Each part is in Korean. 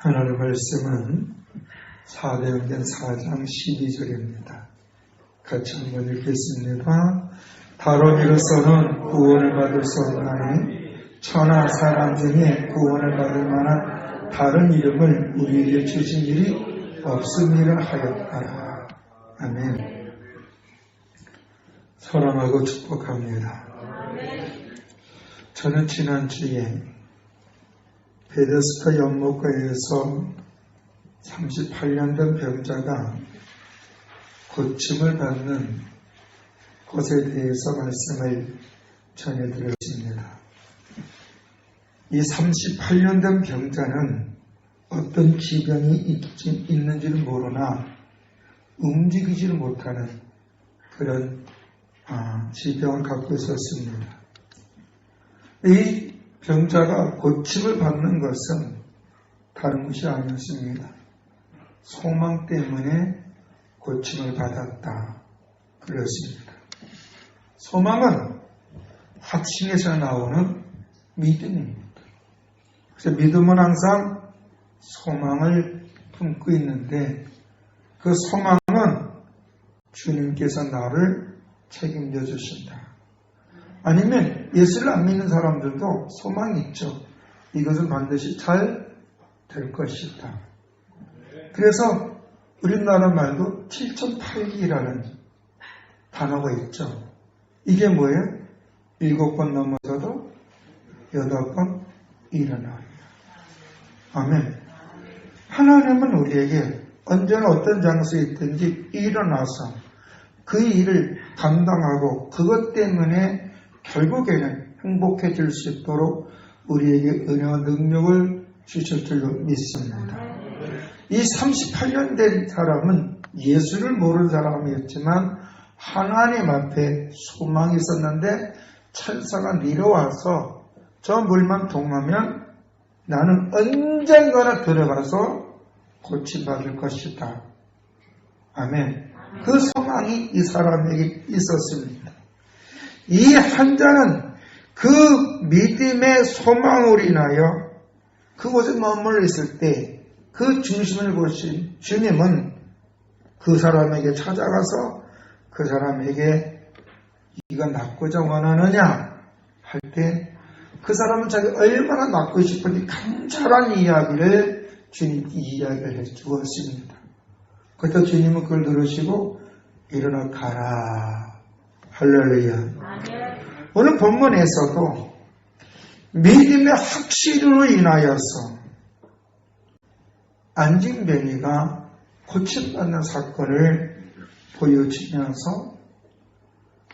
하나님의 말씀은 사도행전 4장 12절입니다. 같이 한번 읽겠습니다. 다른 이로서는 구원을 받을 수 없나니 천하 사람 중에 구원을 받을 만한 다른 이름을 우리에게 주신 일이 없음이라 하였더라. 아멘. 사랑하고 축복합니다. 저는 지난주에 베데스다 연못가에서 38년 된 병자가 고침을 받는 것에 대해서 말씀을 전해드렸습니다. 이 38년 된 병자는 어떤 기병이 있는지는 모르나 움직이지를 못하는 그런 질병을 갖고 있었습니다. 이 병자가 고침을 받는 것은 다른 것이 아니었습니다. 소망 때문에 고침을 받았다. 그렇습니다. 소망은 하층에서 나오는 믿음입니다. 그래서 믿음은 항상 소망을 품고 있는데 그 소망은 주님께서 나를 책임져 주신다. 아니면 예수를 안 믿는 사람들도 소망이 있죠. 이것은 반드시 잘 될 것이다. 그래서 우리나라 말도 7008기라는 단어가 있죠. 이게 뭐예요? 7번 넘어서도 8번 일어나요. 아멘. 하나님은 우리에게 언제나 어떤 장소에 있든지 일어나서 그 일을 감당하고 그것 때문에 결국에는 행복해질 수 있도록 우리에게 은혜와 능력을 주실 줄로 믿습니다. 이 38년 된 사람은 예수를 모르는 사람이었지만 하나님 앞에 소망이 있었는데 천사가 내려와서 저 물만 통하면 나는 언젠가나 들어가서 고침받을 것이다. 아멘. 그 소망이 이 사람에게 있었습니다. 이 환자는 그 믿음의 소망으로 인하여 그곳에 머물러 있을 때 그 중심을 보신 주님은 그 사람에게 찾아가서 그 사람에게 네가 낫고자 원하느냐 할 때 그 사람은 자기 얼마나 낫고 싶은지 간절한 이야기를 주님께 이야기를 해 주었습니다. 그때 주님은 그걸 들으시고 일어나 가라. 할렐루야. 오늘 본문에서도 믿음의 확실로 인하여서 안진뱅이가 고침받는 사건을 보여주면서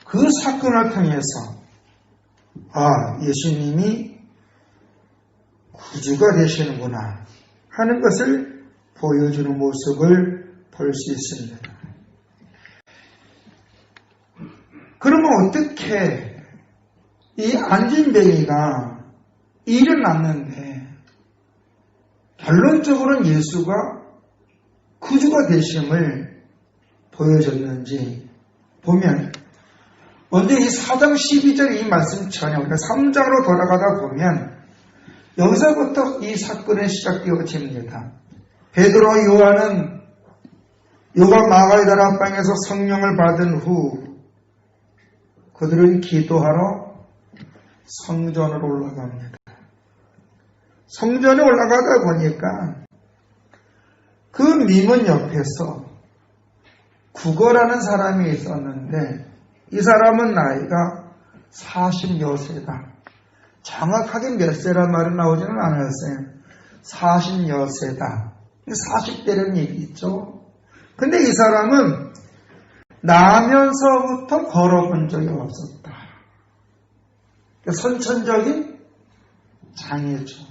그 사건을 통해서 예수님이 구주가 되시는구나 하는 것을 보여주는 모습을 볼 수 있습니다. 그러면 어떻게 이 안진뱅이가 일어났는데 결론적으로는 예수가 구주가 되심을 보여줬는지 보면 먼저 이 4장 12절 이 말씀 전에 우리가 3장으로 돌아가다 보면 여기서부터 이 사건이 시작되어집니다. 베드로 요한은 요가 마가다라 방에서 성령을 받은 후 그들은 기도하러 성전으로 올라갑니다. 성전에 올라가다 보니까 그 미문 옆에서 구거라는 사람이 있었는데 이 사람은 나이가 40여 세다. 정확하게 몇 세란 말은 나오지는 않았어요. 40여 세다. 40대라는 얘기 있죠. 근데 이 사람은 나면서부터 걸어본 적이 없었다. 선천적인 장애죠.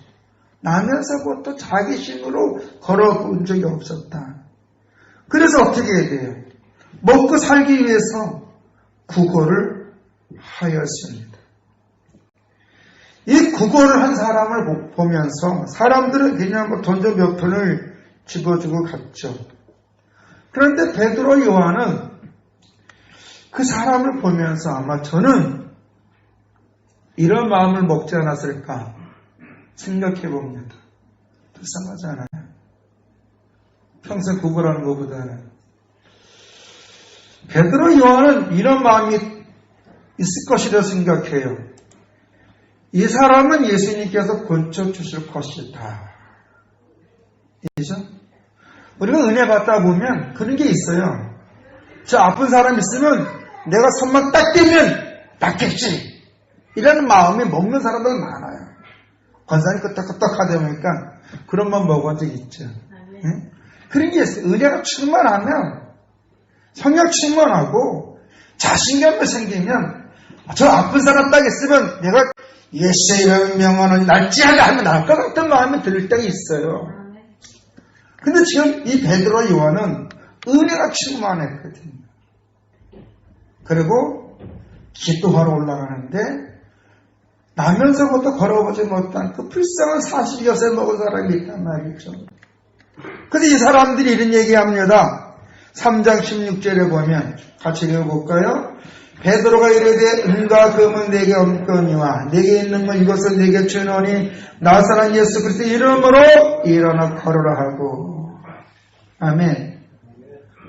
나면서부터 자기 힘으로 걸어본 적이 없었다. 그래서 어떻게 해야 돼요? 먹고 살기 위해서 구걸을 하였습니다. 이 구걸을 한 사람을 보면서 사람들은 그냥 돈 좀 몇 푼을 집어주고 갔죠. 그런데 베드로 요한은 그 사람을 보면서 아마 저는 이런 마음을 먹지 않았을까 생각해 봅니다. 불쌍하지 않아요? 평생 구걸하는 것보다는. 베드로 요한은 이런 마음이 있을 것이라 생각해요. 이 사람은 예수님께서 고쳐주실 것이다. 그죠? 우리가 은혜 받다 보면 그런 게 있어요. 저 아픈 사람 있으면 내가 손만 딱 대면 낫겠지. 이라는 마음이 먹는 사람들 많아요. 관상이 끄떡끄떡 하다 보니까 그런 맘 먹어본 적 있죠. 네? 그런 게 있어요. 은혜가 충만하면 성령 충만하고 자신감이 생기면 저 아픈 사람 딱 있으면 내가 예수의 이름 명언은 날지하다 하면 나을 것 같은 마음이 들 때가 있어요. 근데 지금 이 베드로 요한은 은혜가 충만했거든요. 그리고 기도하러 올라가는데 나면서부터 걸어보지 못한 그 불쌍한 40여세 먹은 사람이 있단 말이죠. 근데 이 사람들이 이런 얘기합니다. 3장 16절에 보면 같이 읽어볼까요? 베드로가 이르되 은과 금은 내게 없거니와 내게 있는 건 이것을 내게 주노니 나사렛 예수 그리스도의 이름으로 일어나 걸으라 하고. 아멘.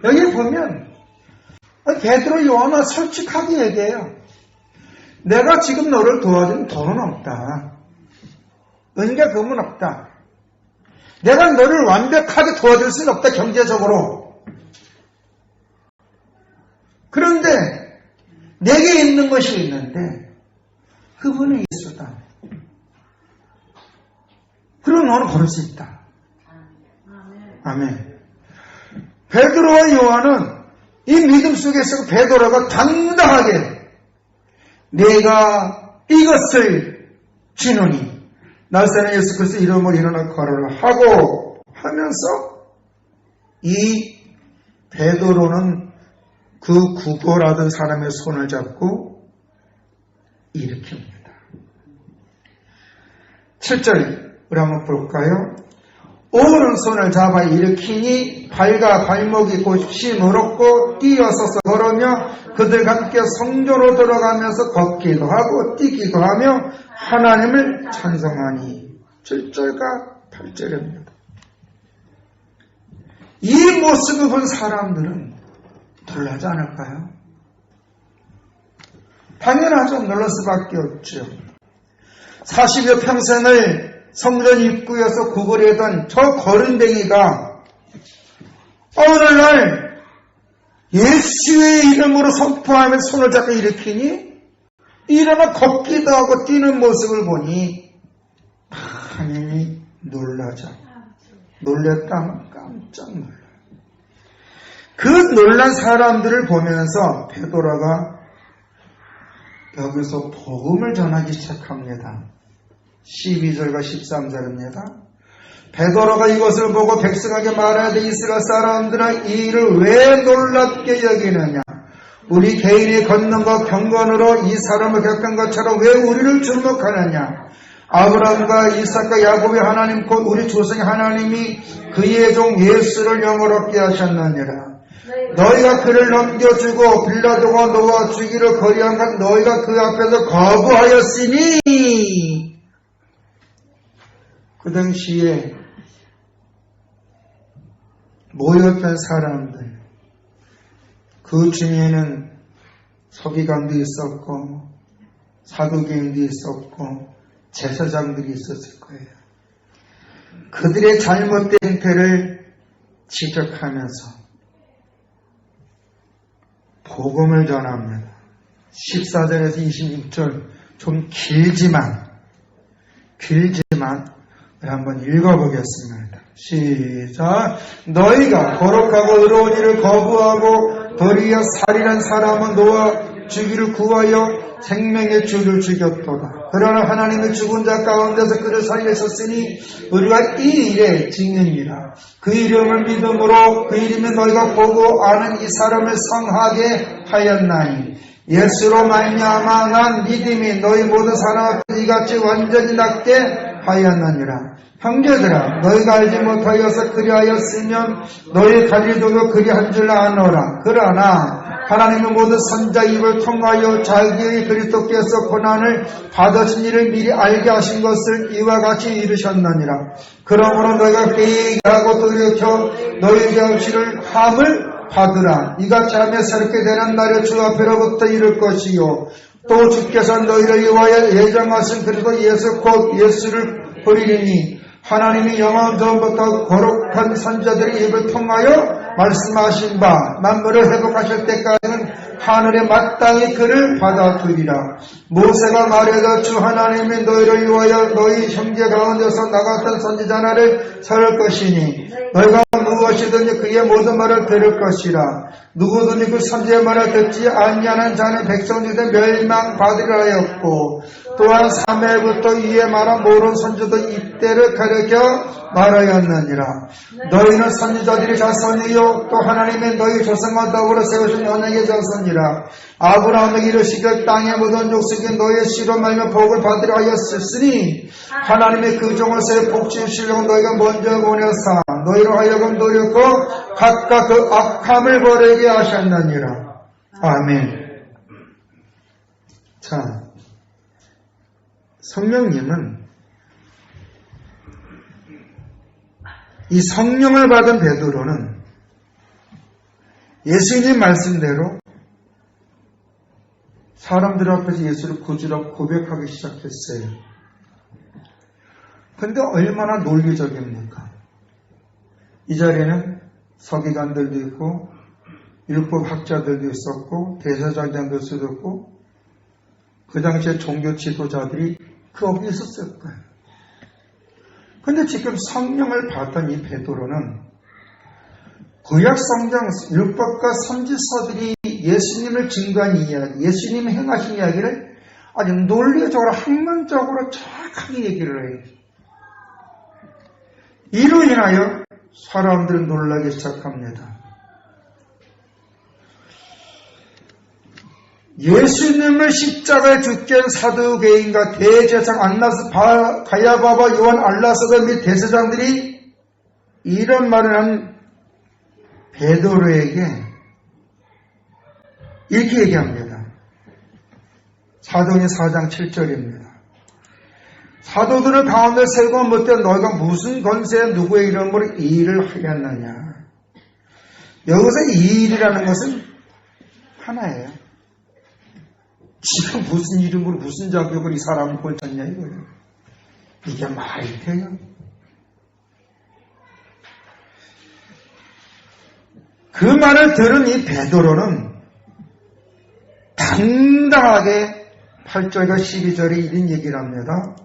여기 보면 베드로 요한은 솔직하게 얘기해요. 내가 지금 너를 도와주는 돈은 없다. 은과 금은 없다. 내가 너를 완벽하게 도와줄 수는 없다, 경제적으로. 그런데 내게 있는 것이 있는데 그분은 예수다. 그럼 너는 걸을 수 있다. 아멘. 베드로와 요한은 이 믿음 속에서 베드로가 당당하게 내가 이것을 주노니 나사렛 예수 그리스도 이름으로 일어나 걸으라 하고 하면서 이 베드로는 그 구걸하던 사람의 손을 잡고 일으킵니다. 7절 우리 한번 볼까요? 오른손을 잡아 일으키니 발과 발목이 곧이 멀었고 뛰어서서 걸으며 그들과 함께 성전으로 들어가면서 걷기도 하고 뛰기도 하며 하나님을 찬송하니. 7절과 8절입니다. 이 모습을 본 사람들은 놀라지 않을까요? 당연하죠. 놀랄 수밖에 없죠. 40여 평생을 성전 입구에서 구걸하던 저 거른뱅이가 오늘날 예수의 이름으로 선포하며 손을 잡고 일으키니 일어나 걷기도 하고 뛰는 모습을 보니 당연히 놀라죠. 놀랬다면 깜짝 놀라요. 그 놀란 사람들을 보면서 베드로가 여기서 복음을 전하기 시작합니다. 12절과 13절입니다. 베드로가 이것을 보고 백성에게 말하되 이스라엘 사람들아 이 일을 왜 놀랍게 여기느냐? 우리 개인이 걷는 것 경건으로 이 사람을 겪은 것처럼 왜 우리를 주목하느냐? 아브라함과 이삭과 야곱의 하나님 곧 우리 조상의 하나님이 그의 종 예수를 영원롭게 하셨느니라. 너희가 그를 넘겨주고 빌라도가 너와 주기를 거리한 것 너희가 그 앞에서 거부하였으니. 그 당시에 모였던 사람들, 그 중에는 서기관도 있었고 사두개인도 있었고 제사장들이 있었을 거예요. 그들의 잘못된 행태를 지적하면서 복음을 전합니다. 14절에서 26절 좀 길지만 한번 읽어보겠습니다. 시작. 너희가 거룩하고 의로운 일을 거부하고 도리어 살인한 사람은 너와 주기를 구하여 생명의 주를 죽였도다. 그러나 하나님의 죽은 자 가운데서 그를 살리셨으니 우리가 이 일에 증인이라. 그 이름을 믿음으로 그 이름이 너희가 보고 아는 이 사람을 성하게 하였나니 예수로 말미암아 난 믿음이 너희 모든 사람 앞에 이같이 완전히 낫게 하였느니라. 형제들아 너희가 알지 못하여서 그리하였으면 너희 갈리도도 그리한 줄 아노라. 그러나 하나님은 모든 선자 입을 통하여 자기의 그리스도께서 고난을 받으신 일을 미리 알게 하신 것을 이와 같이 이루셨느니라. 그러므로 너희가 회개하고 돌이켜 너희 자신을 함을 받으라. 이같이 하며 새롭게 되는 날에 주 앞에로부터 이룰 것이요 또 주께서 너희를 위하여 예정하신 그리스도 예수 곧 예수를 버리리니 하나님이 영원 전부터 거룩한 선자들의 입을 통하여 말씀하신 바 만물을 회복하실 때까지는 하늘에 마땅히 그를 받아들이라. 모세가 말해서 주 하나님이 너희를 위하여 너희 형제 가운데서 나 같은 선지자 하나를 세울 것이니 너희가 무엇이든지 그의 모든 말을 들을 것이라. 누구든지 그 선지의 말을 듣지 아니하는 자는 백성들의 멸망받으리라 하였고 또한 3회부터 2회 말한 모든 선지자도 이때를 가리켜 말하였느니라. 너희는 선지자들의 자손이요 또 하나님의 너희 조상과 더불어 세우신 언약의 자손이라. 아브라함에게 이르시길 땅의 모든 족속이 너희의 씨로 말며 복을 받으려 하였으니 하나님의 그 종을 새 복주시려고 너희가 먼저 보내사 너희로 하여금 노력하고 각각 그 악함을 버리게 하셨느니라. 아멘. 자, 성령님은 이 성령을 받은 베드로는 예수님 말씀대로 사람들 앞에서 예수를 구주라고 고백하기 시작했어요. 근데 얼마나 논리적입니까? 이 자리에는 서기관들도 있고 율법학자들도 있었고 대제사장들도 있었고 그 당시에 종교 지도자들이 거기 있었을 거예요. 근데 지금 성령을 받은 이 베드로는 구약 성경 율법과 선지서들이 예수님을 증거한 이야기, 예수님이 행하신 이야기를 아주 논리적으로 학문적으로 정확하게 얘기를 해요. 이로 인하여 사람들은 놀라기 시작합니다. 예수님을 십자가에 죽게 한 사두개인과 대제사장 안나스, 가야바와 요한, 알라사다 및 대제사장들이 이런 말을 한 베드로에게 이렇게 얘기합니다. 사도행전 4장 7절입니다. 사도들을 가운데 세고 못해 너희가 무슨 권세에 누구의 이름으로 이 일을 하겠느냐. 여기서 이 일이라는 것은 하나예요. 지금 무슨 이름으로 무슨 자격으로 이 사람을 고쳤냐 이거예요. 이게 말이 돼요. 그 말을 들은 이 베드로는 당당하게 8절과 12절에 이런 얘기를 합니다.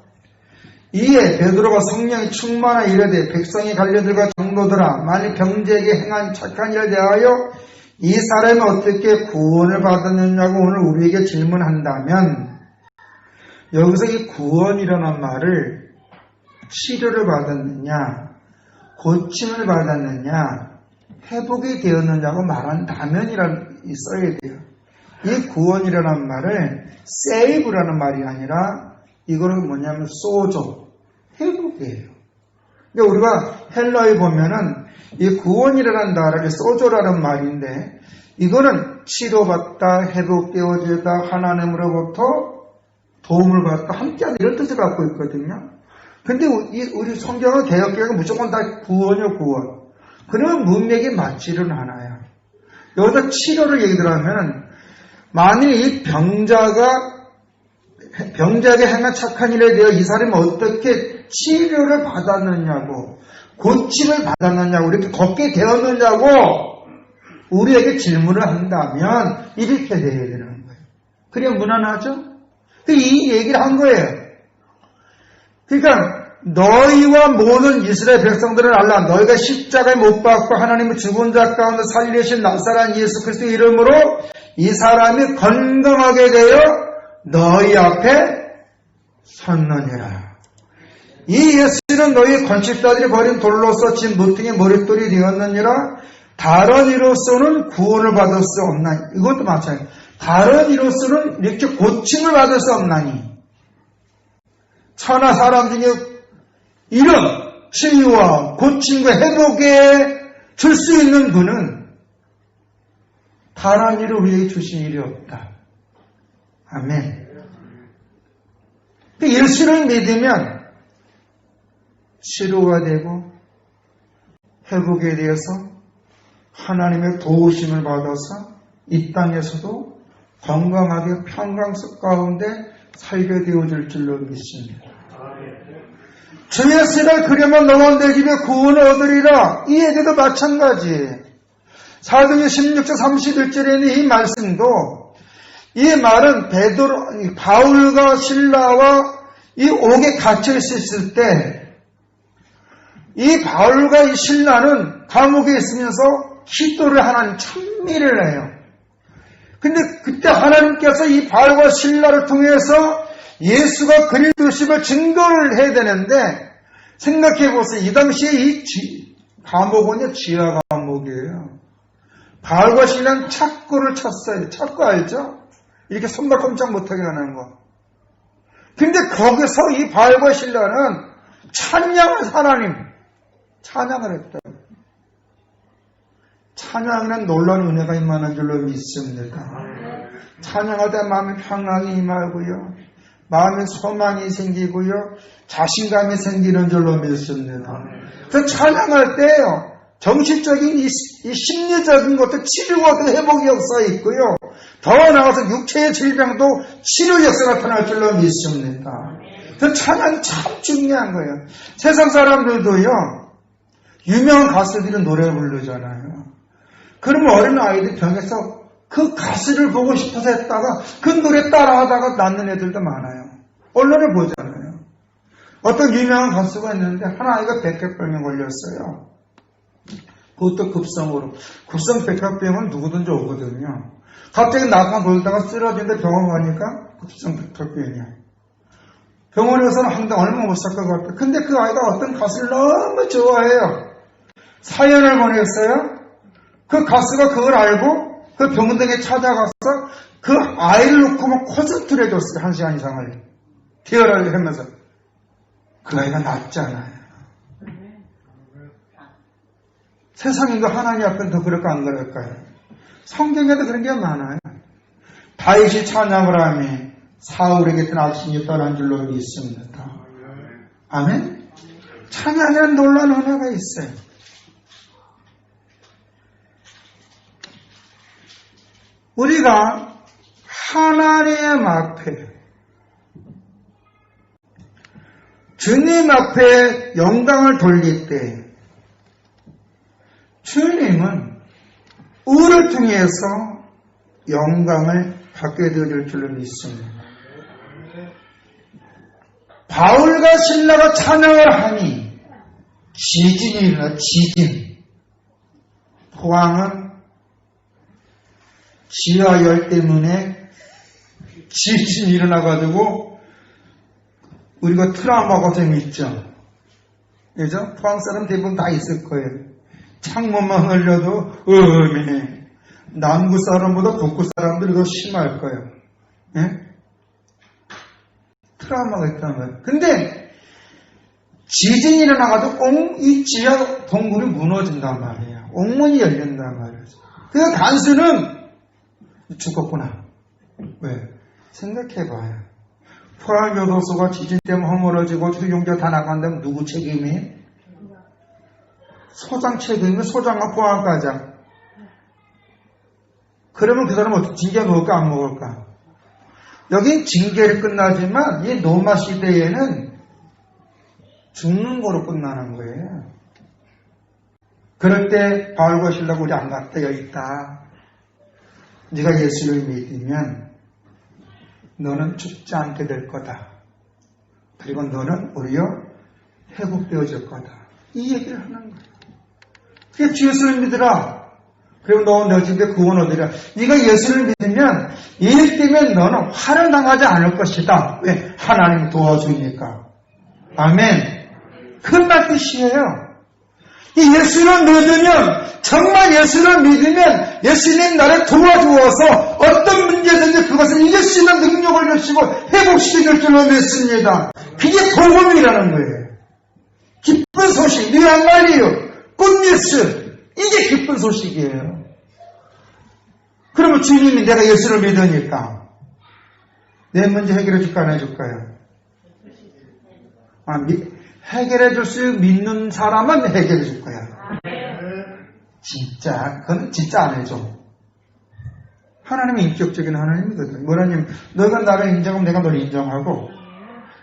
이에 베드로가 성령이 충만한 이르되 백성의 관리들과 장로들아 만일 병자에게 행한 착한 일에 대하여 이 사람이 어떻게 구원을 받았느냐고 오늘 우리에게 질문한다면 여기서 이 구원이라는 말을 치료를 받았느냐 고침을 받았느냐 회복이 되었느냐고 말한다면이라는 써야 돼요. 이 구원이라는 말을 save라는 말이 아니라 이거는 뭐냐면 소조, 회복이에요. 그러니까 우리가 헬라에 보면은 이 구원이라는 단어가 소조라는 말인데 이거는 치료받다, 회복되어지다, 하나님으로부터 도움을 받다, 함께하다 이런 뜻을 갖고 있거든요. 근데 우리 성경은 개혁교회가 무조건 다 구원이요 구원. 그러면 문맥이 맞지는 않아요. 여기서 치료를 얘기를 하면 만일 이 병자에게 행한 착한 일에 대해 이 사람이 어떻게 치료를 받았느냐고 고침을 받았느냐고 이렇게 걷게 되었느냐고 우리에게 질문을 한다면 이렇게 돼야 되는 거예요. 그래야 무난하죠? 이 얘기를 한 거예요. 그러니까 너희와 모든 이스라엘 백성들을 알라. 너희가 십자가에 못 박고 하나님의 죽은 자 가운데 살리신 나사렛 예수 그리스도의 이름으로 이 사람이 건강하게 되어 너희 앞에 섰느니라. 이 예수는 너희 건축자들이 버린 돌로서 진 무등의 머릿돌이 되었느니라. 다른 이로서는 구원을 받을 수 없나니. 이것도 마찬가지예요. 다른 이로서는 이렇게 고침을 받을 수 없나니. 천하 사람 중에 이런 치유와 고침과 회복에 줄 수 있는 분은 바란 일을 우리에게 주신 일이 없다. 아멘. 예수를 믿으면 치료가 되고 회복에 대해서 하나님의 도우심을 받아서 이 땅에서도 건강하게 평강석 가운데 살게 되어질 줄로 믿습니다. 주 예수를 그려면 너와 내 집에 구원을 얻으리라. 이 얘기도 마찬가지예요. 사도행전 16장 31절에는 이 말씀도, 이 말은 바울과 신라와 이 옥에 갇혀 있었을 때, 이 바울과 이 신라는 감옥에 있으면서 기도를 하나님 찬미를 해요. 근데 그때 하나님께서 이 바울과 신라를 통해서 예수가 그리스도심을 증거를 해야 되는데, 생각해 보세요. 이 당시에 이 감옥은요, 지하 감옥이에요. 바울과 신라는 착고를 쳤어요. 착고 알죠? 이렇게 손발꼼짝 못하게 하는 거. 근데 거기서 이 바울과 신라는 찬양을 하나님, 찬양을 했다. 찬양은 놀라운 은혜가 임하는 줄로 믿습니다. 찬양할 때 마음에 평강이 임하고요. 마음에 소망이 생기고요. 자신감이 생기는 줄로 믿습니다. 그래서 찬양할 때요. 정신적인 이 심리적인 것도 치료와 회복의 역사가 있고요. 더 나아가서 육체의 질병도 치료 역사가 나타날 줄로 믿습니다. 그래서 찬양이 참 중요한 거예요. 세상 사람들도요. 유명한 가수들은 노래 부르잖아요. 그러면 어린 아이들 병에서 그 가수를 보고 싶어서 했다가 그 노래 따라하다가 낫는 애들도 많아요. 언론을 보잖아요. 어떤 유명한 가수가 있는데 한 아이가 백혈병에 걸렸어요. 그것도 급성으로. 급성 백혈병은 누구든지 오거든요. 갑자기 낙하 돌다가 쓰러지는데 병원 가니까 급성 백혈병이야. 병원에서는 한 달 얼마 못 살 것 같아. 근데 그 아이가 어떤 가수를 너무 좋아해요. 사연을 보냈어요. 그 가수가 그걸 알고 그 병원에 찾아가서 그 아이를 놓고 막 콘서트를 해줬어요. 1시간 이상을. 티어라를 하면서. 그 아이가 낫잖아요. 세상에 이거 하나님 앞에는 더 그럴까 안 그럴까요? 성경에도 그런 게 많아요. 다윗이 찬양을 하며 사울에게 악신이 떠난 줄로 믿습니다. 아멘? 찬양에는 놀라운 은혜가 있어요. 우리가 하나님 앞에, 주님 앞에 영광을 돌릴 때 주님은 우리를 통해서 영광을 받게 되어질 줄로 믿습니다. 바울과 신라가 찬양을 하니 지진이 일어나. 지진. 포항은 지하열 때문에 지진이 일어나가지고 우리가 트라우마가 좀 있죠. 그죠? 포항 사람 대부분 다 있을 거예요. 창문만 흘려도 음이네. 남부 사람보다 북부 사람들이 더 심할 거예요. 예? 트라우마가 있다는 거예요. 근데 지진이 일어나가지고 이 지하 동굴이 무너진단 말이에요. 옥문이 열린단 말이에요. 그 간수는 죽었구나. 왜? 생각해봐요. 포항교도소가 지진 때문에 허물어지고 수용자 다 나간다면 누구 책임이에요? 소장 책임이면 소장과 포항과장. 그러면 그 사람은 어떻게 징계 먹을까 안 먹을까? 여긴 징계를 끝나지만 이 로마 시대에는 죽는 거로 끝나는 거예요. 그럴 때 바울과 신라가 우리 안 갔다 여기 있다. 네가 예수를 믿으면 너는 죽지 않게 될 거다. 그리고 너는 오히려 회복되어질 거다. 이 얘기를 하는 거예요. 그게 주 예수를 믿으라. 그리고 너 집에 구원 얻으라. 네가 예수를 믿으면 일 때문에 너는 화를 당하지 않을 것이다. 왜? 하나님이 도와주니까. 아멘. 그런 뜻이에요. 이 예수를 믿으면, 정말 예수를 믿으면 예수님 나를 도와주어서 어떤 문제든지 그것을 이길 수 있는 능력을 주시고 회복시킬 줄로 믿습니다. 그게 복음이라는 거예요. 기쁜 소식, 미안 말이에요. 굿뉴스. 이게 기쁜 소식이에요. 그러면 주님이 내가 예수를 믿으니까 내 문제 해결해 줄까 안 해줄까요? 해결해 줄 수 믿는 사람은 해결해 줄 거야. 진짜 그건 진짜 안 해줘. 하나님은 인격적인 하나님이거든. 뭐라냐면 너가 나를 인정하면 내가 너를 인정하고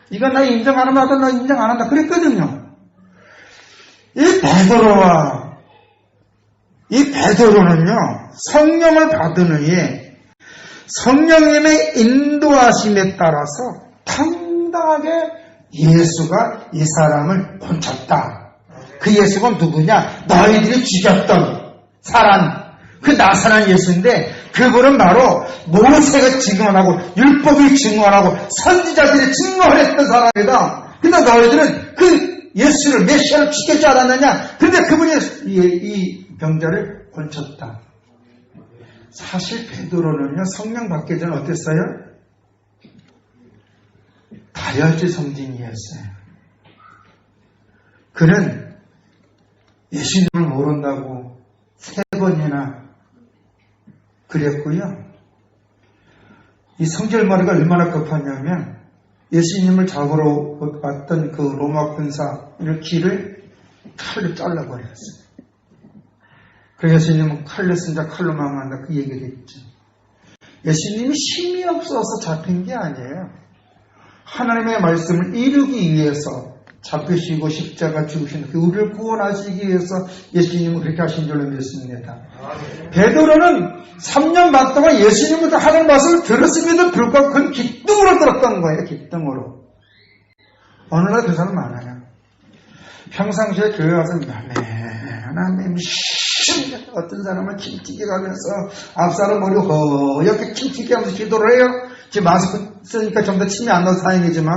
네가 나 인정 안 하면 나도 너 인정 안 한다 그랬거든요. 이 베드로는요 성령을 받은 후에 성령님의 인도하심에 따라서 당당하게 예수가 이 사람을 고쳤다. 그 예수가 누구냐? 너희들이 죽였던 살한 그 나사란 예수인데 그분은 바로 모세가 증언하고 율법이 증언하고 선지자들이 증언했던 사람이다. 근데 너희들은 그 예수를 메시아를 죽일 줄 알았느냐? 근데 그분이 이 병자를 고쳤다. 사실 베드로는요 성령 받기 전에 어땠어요? 다혈질 성진이었어요. 그는 예수님을 모른다고 3번이나 그랬고요. 이 성질머리가 얼마나 급하냐면 예수님을 잡으러 왔던 그 로마 군사의 길을 칼로 잘라버렸어요. 그래서 예수님은 칼로 쓴 자 칼로 망한다 그 얘기를 했죠. 예수님이 힘이 없어서 잡힌 게 아니에요. 하나님의 말씀을 이루기 위해서 잡히시고 십자가 죽으신 그 우리를 구원하시기 위해서 예수님은 그렇게 하신 줄로 믿습니다. 베드로는 3년 반 동안 예수님부터 하는 말씀을 들었음에도 불구하고 그건 기쁨으로 들었던 거예요. 기쁨으로. 어느 날 그 사람 많아요. 평상시에 교회 와서 하나님 어떤 사람은 킴튀기 가면서 앞사람 머리 허옇게 킴튀기 하면서 기도를 해요. 지금 마스크 쓰니까 좀 더 침이 안 나서 다행이지만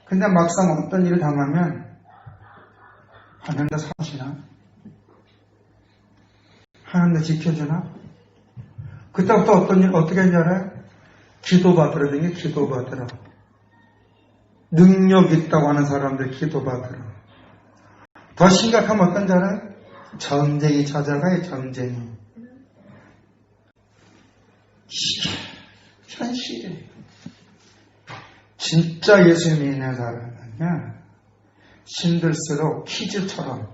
근데 막상 어떤 일을 당하면 하나님 나 사시나? 하나님 나 지켜주나? 그때부터 어떤 일 어떻게 했냐 알아요? 기도받으러 등에 기도받으러 능력 있다고 하는 사람들 기도받으러 더 심각하면 어떤 줄 알아요? 전쟁이 찾아가요. 전쟁이 이게 현실이에요. 진짜 예수 믿는 사람은요 신들수록 퀴즈처럼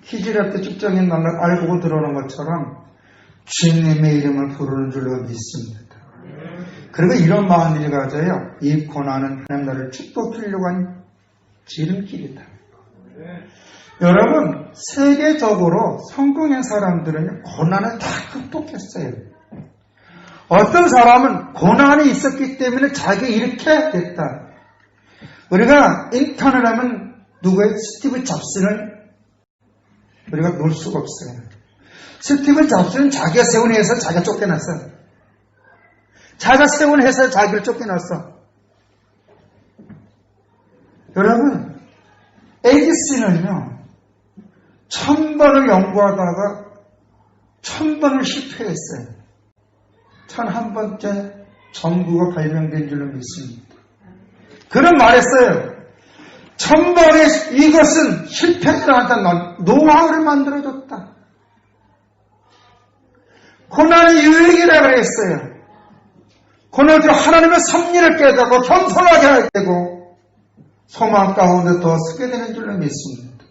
퀴즈를 할 때 측정인 날 알고 들어오는 것처럼 주님의 이름을 부르는 줄로 믿습니다. 그리고 이런 마음을 가져요. 이 고난은 하나님 나를 축복하려고 한 지름길이다. 여러분 세계적으로 성공한 사람들은 고난을 다 극복했어요. 어떤 사람은 고난이 있었기 때문에 자기가 이렇게 됐다. 우리가 인턴을 하면 누구의 스티브 잡스를 우리가 놓을 수가 없어요. 스티브 잡스는 자기가 세운 회사에 자기가 쫓겨났어. 자기가 세운 회사에 자기를 쫓겨났어. 여러분 에디슨은요 1000번을 연구하다가 1000번을 실패했어요. 1001번째 전구가 발명된 줄로 믿습니다. 그런 말했어요. 1000번의 이것은 실패자한테 노하우를 만들어줬다. 고난이 유익이라 그랬어요. 고난으로 하나님의 섭리를 깨닫고 겸손하게 하게 되고 소망 가운데 더 서게 되는 줄로 믿습니다.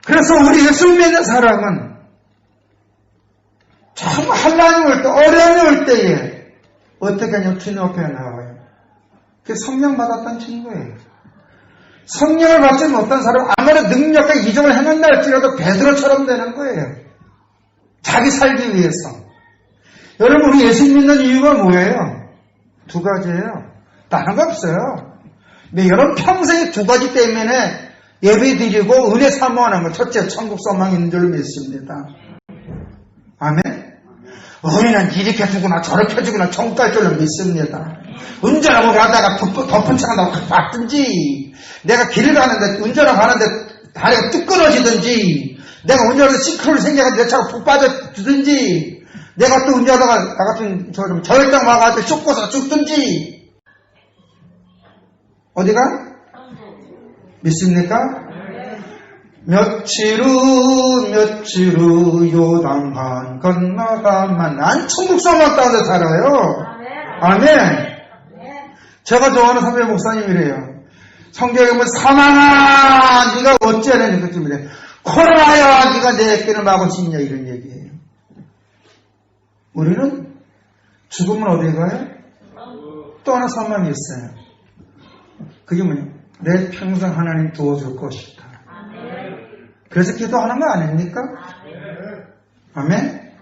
그래서 우리 예수 믿는 사람은 참 환난이 올 때, 어려움이 올 때에 어떻게 하냐면 주님 앞에 나와요. 그게 성령 받았다는 친구예요. 성령을 받지 못한 사람은 아무리 능력과 이적을 해낸다 할지라도 베드로처럼 되는 거예요. 자기 살기 위해서. 여러분 우리 예수 믿는 이유가 뭐예요? 2가지예요. 다른 거 없어요. 여러분 평생에 2가지 때문에 예배드리고 은혜 사모하는 거. 첫째, 천국 소망이 있는 줄 믿습니다. 아멘. 우리는 이렇게 해주구나 저렇게 해주구나 천국 갈 줄로 믿습니다. 운전하고 가다가 덮은 차 한다고 봤든지 내가 길을 가는데 운전하고 가는데 다리가 뚝 끊어지든지 내가 운전하다 시크롤 생겨가지고 내 차가 푹 빠져주든지 내가 또 운전하다가 나 같은 저혈당 와가지고 쫓고서 죽든지 어디가? 믿습니까? 며칠 후 요단강 건너가만 난 천국 소망 가운데 살아요. 아멘. 제가 좋아하는 선배 목사님이래요. 성경에 보면 사망아 네가 어찌하냐 그쯤이래. 코로나야 네가 내 끼를 막고 싶냐 이런 얘기예요. 우리는 죽으면 어디 가요? 또 하나 소망이 있어요. 그게 뭐냐? 내 평생 하나님 도와줄 것이다. 그래서 기도하는 거 아닙니까? 아멘?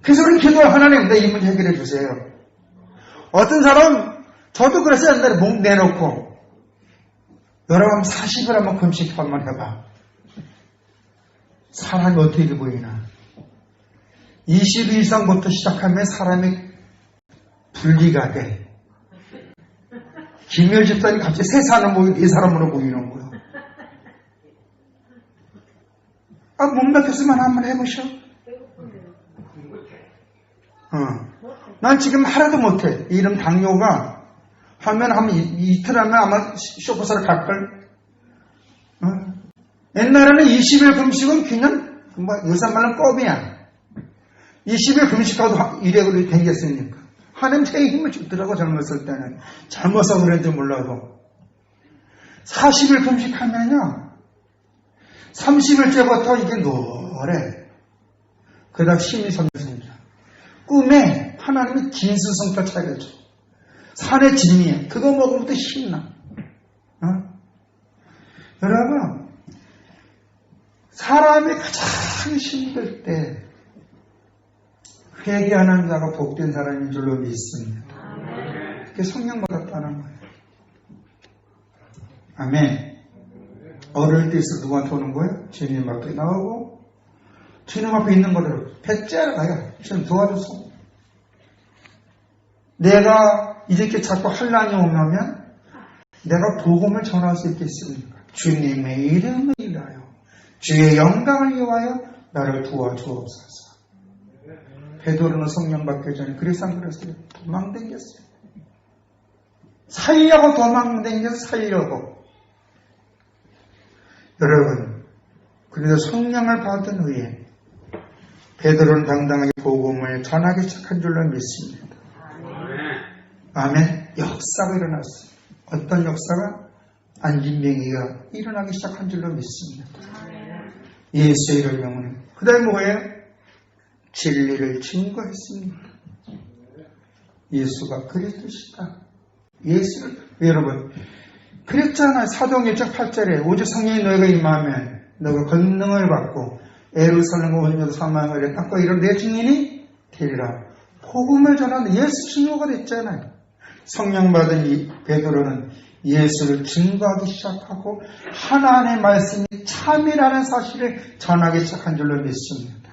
그래서 우리 기도를 하나님 내 이 문제 해결해 주세요. 어떤 사람 저도 그래서 옛날에 목 내놓고 여러분 40일 한번 금식 한번 해봐. 사람이 어떻게 보이나. 20일 이상부터 시작하면 사람이 분리가 돼. 김열 집사님 갑자기 세 사람으로 이 사람으로 보이는 거예요. 못 막혔으면 한번 해보셔. 난 지금 하나도 못해. 이름 당뇨가 하면 이틀 하면 아마 쇼퍼사를 갈걸. 옛날에는 20일 금식은 그냥 요새 말로 껌이야. 20일 금식하고 이래그래 댕겼으니까. 하나님 제 힘을 주더라고 젊었을 때는. 잘못해서 그랬는지 몰라도. 40일 금식하면요. 30일째부터 이게 노래. 그러다 힘이 섬겨집니다. 꿈에 하나님이 진수성도 차려줘. 산의 진미에 그거 먹으면 또 힘나. 여러분 사람이 가장 힘들 때 회개하는 자가 복된 사람인 줄로 믿습니다. 그게 성령 받았다는 거예요. 아멘. 어릴 때 있어 누구한테 오는 거예요? 주님 앞에 나오고 주님 앞에 있는 거를 배째라 가요. 주님 도와줘서. 내가 이렇게 자꾸 환난이 오면 내가 복음을 전할 수 있겠습니까? 주님의 이름을 위하여 주의 영광을 위하여 나를 도와주옵소서. 베드로는 성령 받기 전에 그래서 안 그랬어요? 도망댕겼어요. 살려고 도망댕겨서 살려고. 여러분 그래서 성령을 받은 후에 베드로는 당당하게 복음을 전하기 시작한 줄로 믿습니다. 아멘. 역사가 일어났어요. 어떤 역사가? 안진뱅이가 일어나기 시작한 줄로 믿습니다. 예수의 이름 명은. 그 다음에 뭐예요? 진리를 증거했습니다. 예수가 그리스도시다. 예수를 여러분 그랬잖아요. 사도행전 8절에 오직 성령이 너희가 임하면 너가 권능을 받고 예루살렘과 온유도 사망을 땅과 이런 내 증인이 되리라. 복음을 전하는 예수 증거가 됐잖아요. 성령 받은 이 베드로는 예수를 증거하기 시작하고 하나님의 말씀이 참이라는 사실을 전하기 시작한 줄로 믿습니다.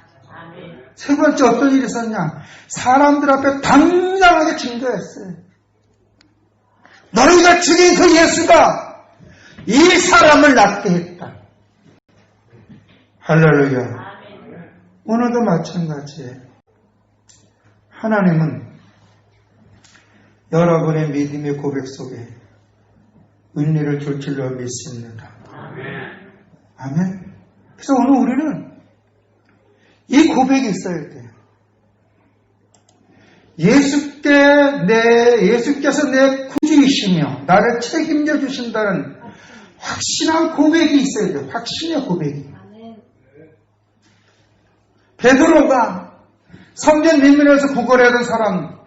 세 번째 어떤 일이 있었냐? 사람들 앞에 당당하게 증거했어요. 너희가 죽인 그 예수가 이 사람을 낫게 했다. 할렐루야. 오늘도 마찬가지예요. 하나님은 여러분의 믿음의 고백 속에 은혜를 줄 줄로 믿습니다. 아멘. 그래서 오늘 우리는 이 고백이 있어야 돼요. 예수께서 내 구주이시며 나를 책임져 주신다는 확신한 고백이 있어야 돼요. 확신의 고백이. 베드로가 성전 민문에서 구걸하던 사람,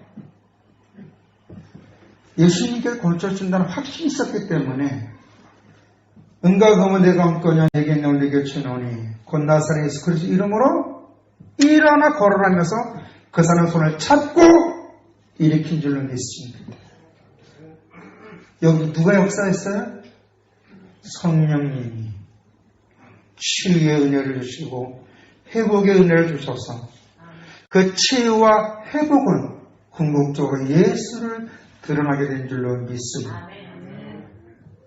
예수님께서 고쳐준다는 확신이 있었기 때문에 은과 금은 내가 얹거냐 내게 있는 내게 주노니 곧 나사렛 예수 그리스도 이름으로 일어나 걸어가면서 그 사람 손을 잡고 일으킨 줄로 믿습니다. 여기 누가 역사했어요? 성령님이 치유의 은혜를 주시고 회복의 은혜를 주셔서 그 치유와 회복은 궁극적으로 예수를 드러나게 된 줄로 믿습니다.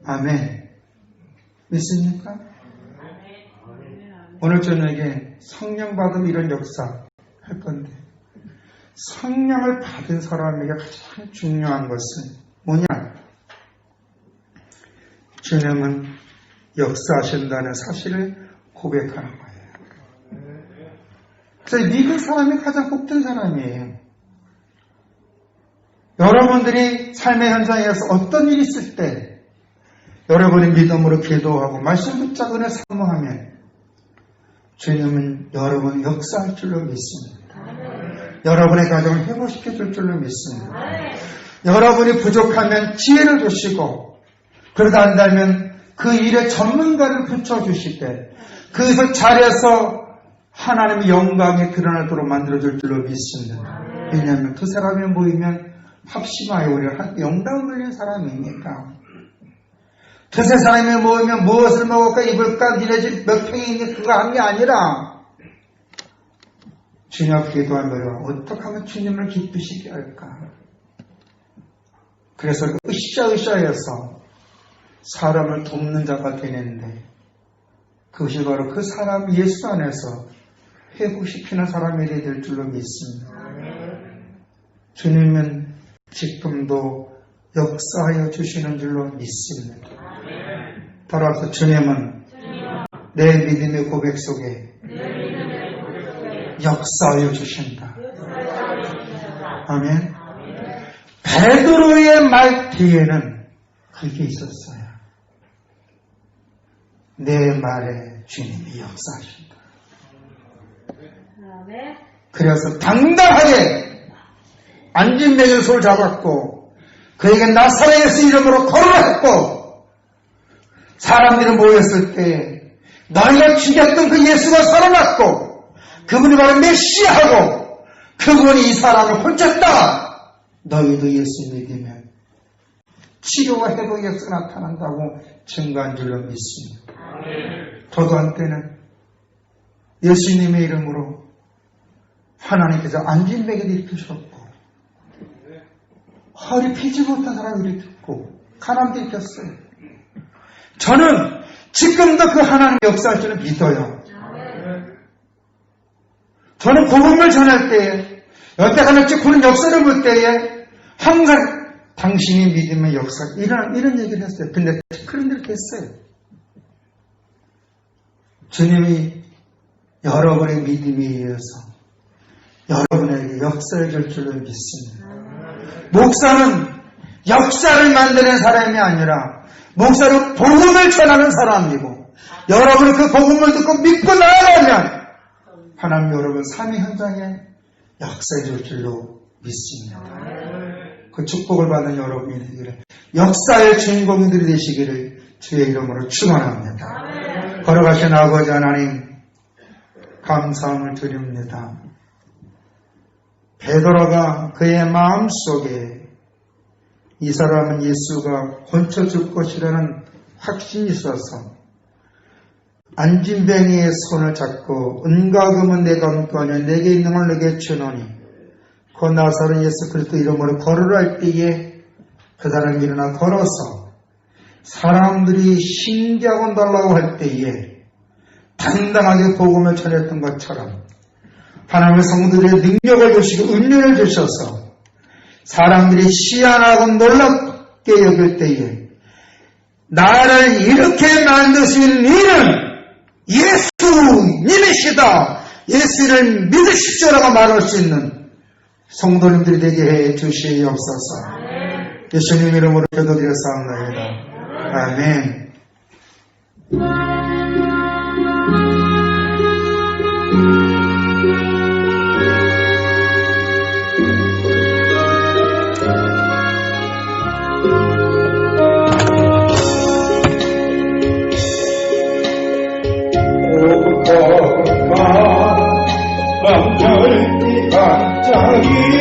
아멘. 믿습니까? 오늘 저녁에 성령 받음 이런 역사 할 건데 성령을 받은 사람에게 가장 중요한 것은 뭐냐? 주님은 역사하신다는 사실을 고백하는 거예요. 그래서 믿을 사람이 가장 복된 사람이에요. 여러분들이 삶의 현장에서 어떤 일이 있을 때 여러분이 믿음으로 기도하고 말씀 붙잡으며 사모하면 주님은 여러분 역사할 줄로 믿습니다. 여러분의 가정을 회복시켜 줄 줄로 믿습니다. 여러분이 부족하면 지혜를 주시고 그러다 한다면 그 일에 전문가를 붙여주실 때 그 자리에서 하나님의 영광이 드러나도록 만들어줄 줄로 믿습니다. 왜냐하면 두 사람이 모이면 합심하여 우리가 영광 걸린 사람이니까. 두세 사람이 모이면 무엇을 먹을까 입을까 니네 집 몇 평이 있니 그거 한 게 아니라 주님 앞에 기도하며 어떻게 하면 주님을 기쁘시게 할까. 그래서 으쌰으쌰해서 사람을 돕는 자가 되는데 그것이 바로 그 사람 예수 안에서 회복시키는 사람이 될 줄로 믿습니다. 주님은 지금도 역사하여 주시는 줄로 믿습니다. 따라서 주님은 내 믿음의 고백 속에 역사하여 주신다. 아멘. 베드로의 말 뒤에는 그게 있었어요. 내 말에 주님이 역사하신다. 그래서 당당하게 안진뱅이의 손을 잡았고 그에게 나사렛 예수 이름으로 걸어갔고 사람들이 모였을 때 너희가 죽였던 그 예수가 살아났고 그분이 바로 메시아하고 그분이 이 사람을 고쳤다. 너희도 예수 믿으면 치료와 회복의 역사가 나타난다고 증거한 줄로 믿습니다. 도도한 때는 예수님의 이름으로 하나님께서 안진뱅이를 일으키셨고 허리 펴지 못한 사람을 일으켰고 가난도 일으켰어요. 저는 지금도 그 하나님의 역사할 줄을 믿어요. 저는 복음을 전할 때에 여태까지 그런 역사를 볼 때에 항상 당신이 믿음의 역사 이런 얘기를 했어요. 근데 그런 일을 했어요. 주님이 여러분의 믿음에 의해서 여러분에게 역사해 줄 줄로 믿습니다. 목사는 역사를 만드는 사람이 아니라 목사는 복음을 전하는 사람이고 여러분이 그 복음을 듣고 믿고 나아가면 하나님 여러분 삶의 현장에 역사해 줄 줄로 믿습니다. 그 축복을 받는 여러분이 되기를 역사의 주인공들이 되시기를 주의 이름으로 축원합니다. 걸어가신 아버지 하나님 감사함을 드립니다. 베드로가 그의 마음속에 이 사람은 예수가 고쳐줄 것이라는 확신이 있어서 안진뱅이의 손을 잡고 은과금은 내가 얹거냐 내게 있는 걸 내게 주노니 그 나사렛 예수 그리스도 이름으로 걸으라 할 때에 그 사람이 일어나 걸어서 사람들이 신기하고 달라고 할 때에 당당하게 복음을 전했던 것처럼 하나님의 성도들의 능력을 주시고 은혜를 주셔서 사람들이 희한하고 놀랍게 여길 때에 나를 이렇게 만드신 이는 예수님이시다. 예수를 믿으십시오라고 말할 수 있는 성도님들이 되게 해 주시옵소서. 예수님 이름으로 기도드렸사옵나이다. 아멘. 남절이 반짝이